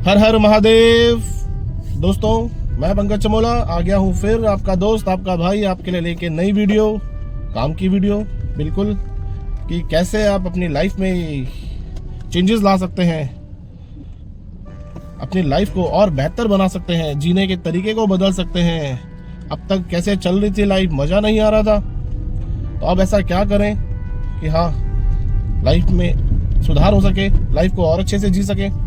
हर हर महादेव। दोस्तों, मैं पंकज चमोला आ गया हूँ फिर, आपका दोस्त, आपका भाई, आपके लिए लेके नई वीडियो, काम की वीडियो बिल्कुल, कि कैसे आप अपनी लाइफ में चेंजेस ला सकते हैं, अपनी लाइफ को और बेहतर बना सकते हैं, जीने के तरीके को बदल सकते हैं। अब तक कैसे चल रही थी लाइफ, मज़ा नहीं आ रहा था, तो अब ऐसा क्या करें कि हाँ, लाइफ में सुधार हो सके, लाइफ को और अच्छे से जी सके।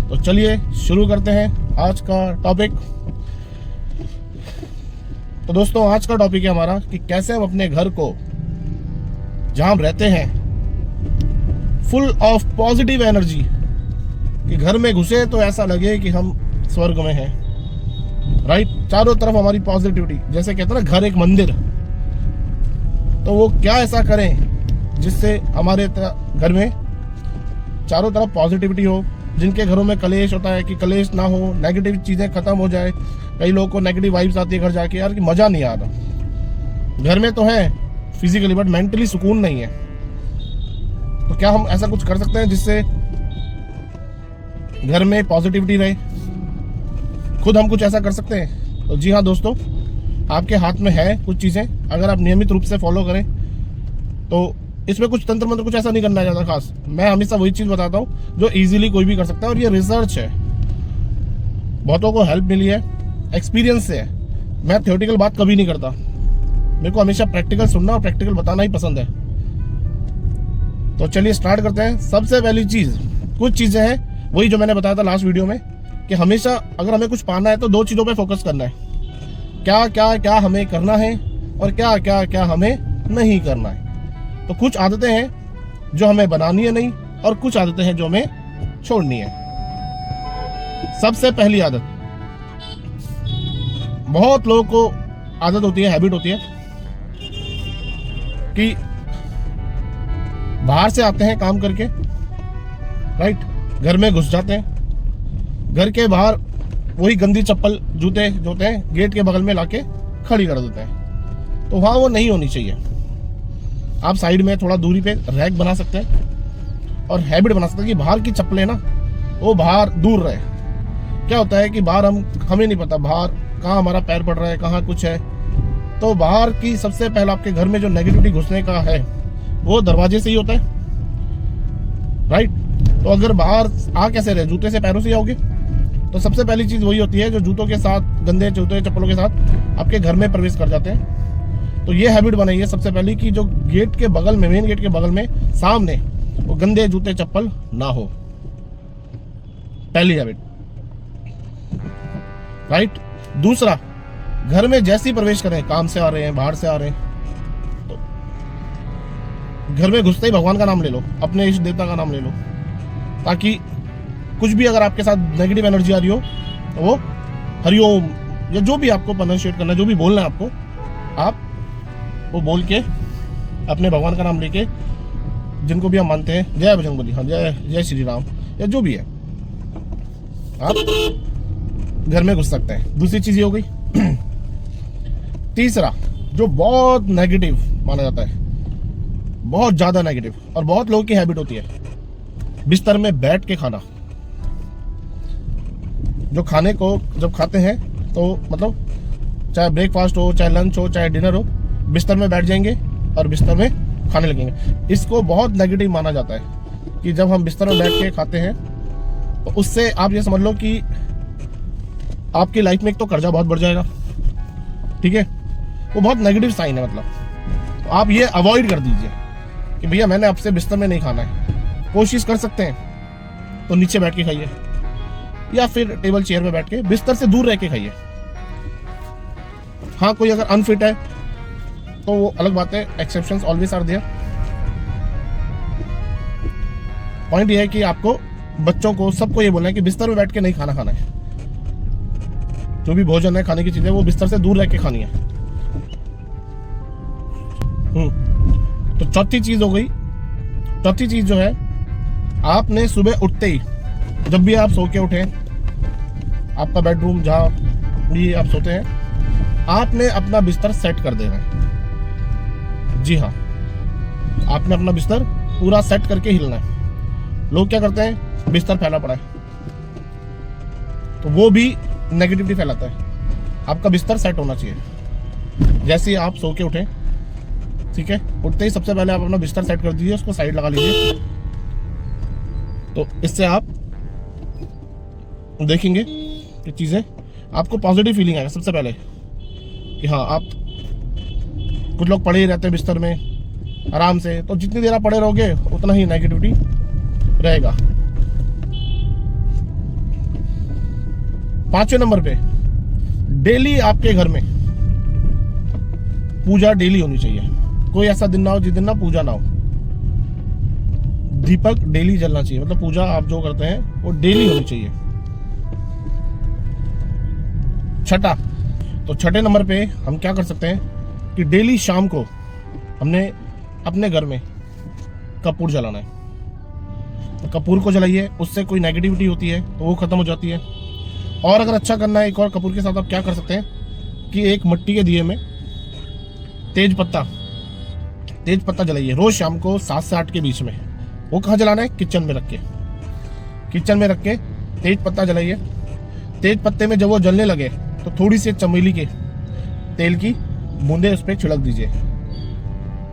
तो चलिए शुरू करते हैं आज का टॉपिक। तो दोस्तों, आज का टॉपिक है हमारा कि कैसे हम अपने घर को, जहां हम रहते हैं, फुल ऑफ पॉजिटिव एनर्जी, कि घर में घुसे तो ऐसा लगे कि हम स्वर्ग में हैं। राइट, चारों तरफ हमारी पॉजिटिविटी, जैसे कहते हैं ना घर एक मंदिर। तो वो क्या ऐसा करें जिससे हमारे घर में चारों तरफ पॉजिटिविटी हो। जिनके घरों में कलेश होता है कि कलेश ना हो, नेगेटिव चीज़ें खत्म हो जाए। कई लोगों को नेगेटिव वाइब्स आती है घर जाके, यार कि मज़ा नहीं आ रहा। घर में तो है फिजिकली, बट मेंटली सुकून नहीं है। तो क्या हम ऐसा कुछ कर सकते हैं जिससे घर में पॉजिटिविटी रहे? खुद हम कुछ ऐसा कर सकते हैं? तो जी हाँ दोस्तों, आपके हाथ में है कुछ चीज़ें, अगर आप नियमित रूप से फॉलो करें तो इसमें कुछ तंत्र मंत्र कुछ ऐसा नहीं करना है ज़्यादा खास। मैं हमेशा वही चीज़ बताता हूँ जो इजीली कोई भी कर सकता है, और ये रिसर्च है, बहुतों को हेल्प मिली है, एक्सपीरियंस से है। मैं थ्योरेटिकल बात कभी नहीं करता, मेरे को हमेशा प्रैक्टिकल सुनना और प्रैक्टिकल बताना ही पसंद है। तो चलिए स्टार्ट करते हैं। सबसे पहली चीज़, कुछ चीज़ें हैं वही जो मैंने बताया था लास्ट वीडियो में, कि हमेशा अगर हमें कुछ पाना है तो दो चीज़ों पर फोकस करना है। क्या क्या क्या हमें करना है और क्या क्या क्या हमें नहीं करना है। तो कुछ आदतें हैं जो हमें बनानी है नहीं, और कुछ आदतें हैं जो हमें छोड़नी है। सबसे पहली आदत, बहुत लोगों को आदत होती है, हैबिट होती है कि बाहर से आते हैं काम करके, राइट, घर में घुस जाते हैं, घर के बाहर वही गंदी चप्पल, जूते जो होते हैं गेट के बगल में लाके खड़ी कर देते हैं। तो वहाँ वो नहीं होनी चाहिए। आप साइड में थोड़ा दूरी पे रैक बना सकते हैं और हैबिट बना सकते हैं कि बाहर की चप्पलें ना वो बाहर दूर रहे। क्या होता है कि बाहर हमें नहीं पता बाहर कहाँ हमारा पैर पड़ रहा है, कहाँ कुछ है। तो बाहर की सबसे पहले आपके घर में जो नेगेटिविटी घुसने का है वो दरवाजे से ही होता है, राइट। तो अगर बाहर आ कैसे रहे, जूते से पैरों से आओगे। तो सबसे पहली चीज़ वही होती है जो जूतों के साथ, गंदे जूते चप्पलों के साथ आपके घर में प्रवेश कर जाते हैं। तो ये हैबिट बनाइए सबसे पहले कि जो गेट के बगल में, मेन गेट के बगल में सामने वो गंदे जूते चप्पल ना हो। पहली हैबिट, राइट। दूसरा, घर में जैसे ही प्रवेश करें, काम से आ रहे हैं, बाहर से आ रहे हैं, तो घर में घुसते ही भगवान का नाम ले लो, अपने इष्ट देवता का नाम ले लो, ताकि कुछ भी अगर आपके साथ नेगेटिव एनर्जी आ रही हो तो वो हरिओम या जो भी आपको प्रोनाउंसिएट करना है, जो भी बोलना है आपको, आप वो बोल के अपने भगवान का नाम लेके, जिनको भी हम मानते हैं, जय बजरंगबली, हाँ, जय जय श्री राम, या जो भी है, आप घर में घुस सकते हैं। दूसरी चीज़ ये हो गई। तीसरा, जो बहुत नेगेटिव माना जाता है, बहुत ज़्यादा नेगेटिव, और बहुत लोगों की हैबिट होती है, बिस्तर में बैठ के खाना। जो खाने को जब खाते हैं तो मतलब चाहे ब्रेकफास्ट हो, चाहे लंच हो, चाहे डिनर हो, बिस्तर में बैठ जाएंगे और बिस्तर में खाने लगेंगे। इसको बहुत नेगेटिव माना जाता है कि जब हम बिस्तर में बैठ के खाते हैं तो उससे आप ये समझ लो कि आपकी लाइफ में एक तो कर्जा बहुत बढ़ जाएगा, ठीक है। वो बहुत नेगेटिव साइन है, मतलब। तो आप ये अवॉइड कर दीजिए कि भैया मैंने आपसे बिस्तर में नहीं खाना है। कोशिश कर सकते हैं तो नीचे बैठ के खाइए, या फिर टेबल चेयर में बैठ के, बिस्तर से दूर रह के खाइए। हाँ, कोई अगर अनफिट है तो वो अलग बात है, exceptions always are there. Point ये है कि आपको, बच्चों को, सबको ये बोलना है कि बिस्तर में बैठ के नहीं खाना खाना है। जो भी भोजन है, खाने की चीजें, वो बिस्तर से दूर रह के खानी है। तो चौथी चीज हो गई। चौथी चीज जो है, आपने सुबह उठते ही, जब भी आप सो के उठे, आपका बेडरूम जहाँ भी आप सोते हैं, आपने अपना बिस्तर सेट कर देना है। जी हाँ, आपने अपना बिस्तर पूरा सेट करके हिलना है। लोग क्या करते हैं, बिस्तर फैला पड़ा है, तो वो भी नेगेटिविटी फैलाता है। आपका बिस्तर सेट होना चाहिए। जैसे ही आप सो के उठें, ठीक है, उठते ही सबसे पहले आप अपना बिस्तर सेट कर दीजिए, उसको साइड लगा लीजिए। तो इससे आप देखेंगे कि चीज़ें आपको पॉजिटिव फीलिंग आएगा सबसे पहले कि हाँ आप, कुछ लोग पड़े ही रहते हैं बिस्तर में आराम से, तो जितनी देर आप पड़े रहोगे उतना ही नेगेटिविटी रहेगा। 5वें नंबर पे, डेली आपके घर में पूजा डेली होनी चाहिए। कोई ऐसा दिन ना हो जिस दिन ना पूजा ना हो। दीपक डेली जलना चाहिए, मतलब पूजा आप जो करते हैं वो डेली होनी चाहिए। छठा, तो छठे नंबर पे हम क्या कर सकते हैं कि डेली शाम को हमने अपने घर में कपूर जलाना है। तो कपूर को जलाइए, उससे कोई नेगेटिविटी होती है तो वो खत्म हो जाती है। और अगर अच्छा करना है एक और कपूर के साथ आप क्या कर सकते हैं कि एक मिट्टी के दिए में तेज पत्ता जलाइए रोज शाम को 7 से 8 के बीच में। वो कहाँ जलाना है? किचन में रख के तेज पत्ता जलाइए। तेज पत्ते में जब वो जलने लगे तो थोड़ी सी चमेली के तेल की बूंदे उस पर छिड़क दीजिए।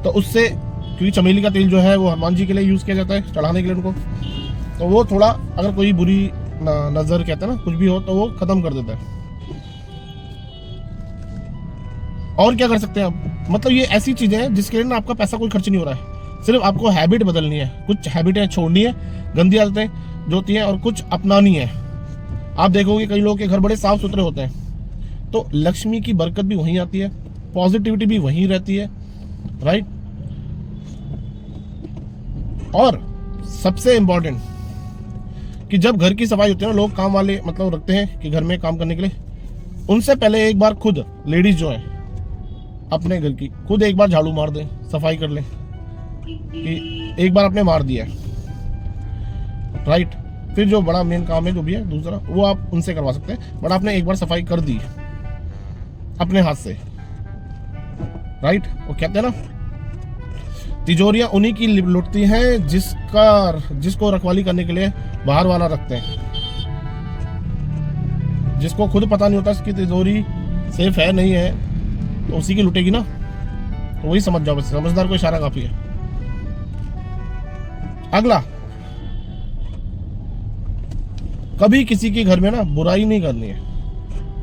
तो उससे, क्योंकि चमेली का तेल जो है वो हनुमान जी के लिए यूज किया जाता है, चढ़ाने के लिए उनको, तो वो थोड़ा अगर कोई बुरी नजर कहते हैं ना, कुछ भी हो तो वो खत्म कर देता है। और क्या कर सकते हैं आप? मतलब ये ऐसी चीजें हैं जिसके लिए ना आपका पैसा कोई खर्च नहीं हो रहा है। सिर्फ आपको हैबिट बदलनी है, कुछ हैबिटें छोड़नी है, गंदी आदतें जो होती हैं, और कुछ अपनानी है। आप देखोगे कई लोगों के घर बड़े साफ सुथरे होते हैं, तो लक्ष्मी की बरकत भी वहीं आती है, पॉजिटिविटी भी वहीं रहती है, राइट। और सबसे इंपॉर्टेंट कि जब घर की सफाई होती है ना, लोग काम वाले मतलब रखते हैं कि घर में काम करने के लिए, उनसे पहले एक बार खुद लेडीज जो है अपने घर की खुद एक बार झाड़ू मार दें, सफाई कर लें कि एक बार आपने मार दिया, राइट। फिर जो बड़ा मेन काम है जो भी है दूसरा, वो आप उनसे करवा सकते हैं, बट आपने एक बार सफाई कर दी अपने हाथ से, राइट। वो कहते हैं ना, तिजोरियां उन्हीं की लुटती हैं जिसको रखवाली करने के लिए बाहर वाला रखते हैं। जिसको खुद पता नहीं होता इसकी तिजोरी सेफ है नहीं है, तो उसी की लुटेगी ना। तो वही समझ जाओ, बस समझदार को इशारा काफी है। अगला, कभी किसी के घर में ना बुराई नहीं करनी है।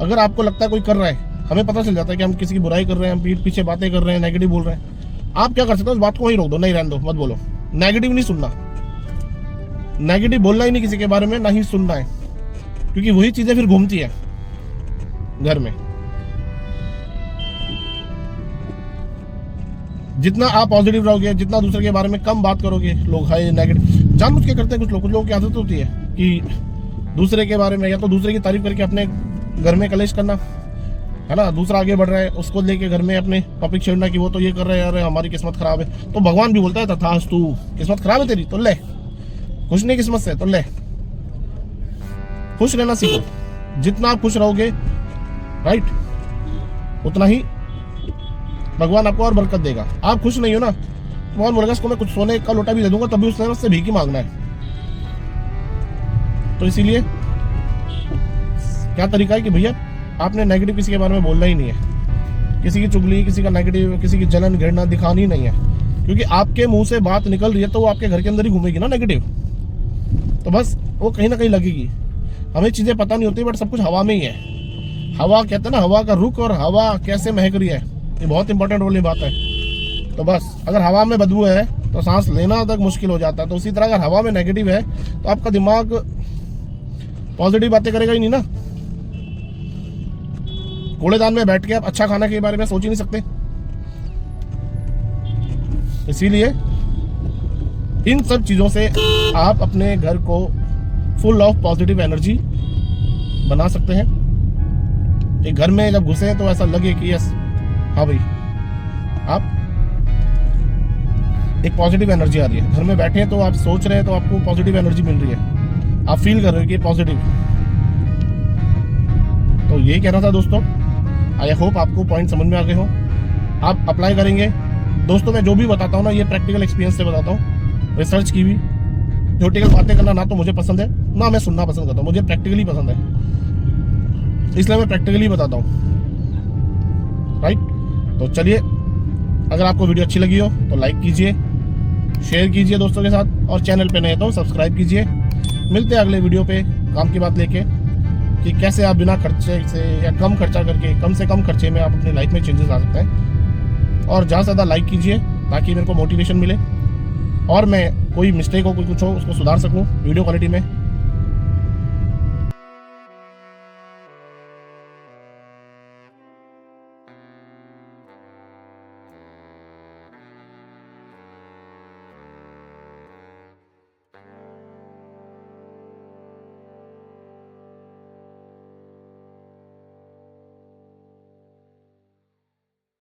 अगर आपको लगता है कोई कर रहा है, हमें पता चल जाता है कि हम किसी की बुराई कर रहे हैं, हम पीठ पीछे बातें कर रहे हैं, नेगेटिव बोल रहे हैं, आप क्या कर सकते हो? उस बात को वहीं रोक दो, नहीं रहने दो, मत बोलो। नेगेटिव नहीं सुनना, नेगेटिव बोलना ही नहीं किसी के बारे में, ना ही सुनना है, क्योंकि वही चीजें फिर घूमती है घर में। जितना आप पॉजिटिव रहोगे, जितना दूसरे के बारे में कम बात करोगे, लोग हाय नेगेटिव जानबूझ के करते हैं। कुछ लोगों की आदत होती है कि दूसरे के बारे में या तो दूसरे की तारीफ करके अपने घर में कलेश करना, है ना। दूसरा आगे बढ़ रहा है, उसको लेके घर में अपने टॉपिक छेड़ना कि वो तो ये कर रहे हैं, यार हमारी किस्मत खराब है। तो भगवान भी बोलता है तथास्तु, किस्मत खराब है तेरी तो ले, खुश नहीं किस्मत से तो ले। खुश रहना सीखो। जितना आप खुश रहोगे, राइट, उतना ही भगवान आपको और बरकत देगा। आप खुश नहीं हो ना, भगवान बोलेगा इसको मैं कुछ सोने का लोटा भी दे दूंगा, तभी उससे भीख ही मांगना है। तो इसीलिए क्या तरीका है कि भैया आपने नेगेटिव किसी के बारे में बोलना ही नहीं है, किसी की चुगली, किसी का नेगेटिव, किसी की जलन घृणा दिखानी नहीं है, क्योंकि आपके मुंह से बात निकल रही है तो वो आपके घर के अंदर ही घूमेगी ना नेगेटिव, तो बस वो कहीं ना कहीं लगेगी। हमें चीजें पता नहीं होती, बट सब कुछ हवा में ही है। हवा कहते हैं ना, हवा का रुख और हवा कैसे महक रही है, ये बहुत इंपॉर्टेंट रोल निभाता है। तो बस अगर हवा में बदबू है तो सांस लेना तक मुश्किल हो जाता है। तो उसी तरह अगर हवा में नेगेटिव है तो आपका दिमाग पॉजिटिव बातें करेगा ही नहीं ना। कूड़ेदान में बैठ के आप अच्छा खाना के बारे में सोच ही नहीं सकते। इसीलिए इन सब चीजों से आप अपने घर को फुल ऑफ पॉजिटिव एनर्जी बना सकते हैं। एक घर में जब घुसे तो ऐसा लगे कि यस, हाँ भाई, आप एक पॉजिटिव एनर्जी आ रही है। घर में बैठे हैं तो आप सोच रहे हैं तो आपको पॉजिटिव एनर्जी मिल रही है, आप फील कर रहे हो कि पॉजिटिव। तो यही कहना था दोस्तों। आई होप आपको पॉइंट समझ में आ गए हो, आप अप्लाई करेंगे। दोस्तों मैं जो भी बताता हूँ ना, ये प्रैक्टिकल एक्सपीरियंस से बताता हूँ, रिसर्च की भी। थ्योरेटिकल बातें करना ना तो मुझे पसंद है, ना मैं सुनना पसंद करता हूँ, मुझे प्रैक्टिकली पसंद है। इसलिए मैं प्रैक्टिकली बताता हूँ, राइट। तो चलिए, अगर आपको वीडियो अच्छी लगी हो तो लाइक कीजिए, शेयर कीजिए दोस्तों के साथ, और चैनल पे नए तो सब्सक्राइब कीजिए। मिलते हैं अगले वीडियो पे काम की बात लेके, कि कैसे आप बिना खर्चे से या कम खर्चा करके, कम से कम खर्चे में आप अपनी लाइफ में चेंजेस ला सकते हैं। और ज़्यादा से ज़्यादा लाइक कीजिए ताकि मेरे को मोटिवेशन मिले और मैं कोई मिस्टेक हो, कोई कुछ हो, उसको सुधार सकूँ वीडियो क्वालिटी में।